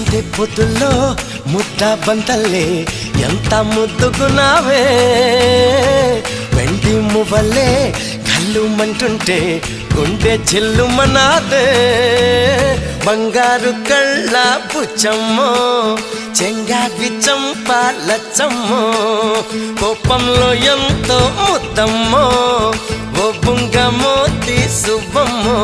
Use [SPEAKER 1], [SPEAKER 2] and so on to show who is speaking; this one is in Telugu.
[SPEAKER 1] సందె పొద్దుల్లో ముద్ద బంతల్లే ఎంత ముద్దుకున్నావే వెండి మువ్వలే కళ్ళు మంటుంటే గుండె చెల్లుమనాదే బంగారు కళ్ళ పుచ్చమ్మో చెంగావి చంపాలచ్చమ్మో కోపంలో ఎంతో ముద్దమ్మో ఓ బుంగమో తీసువమ్మో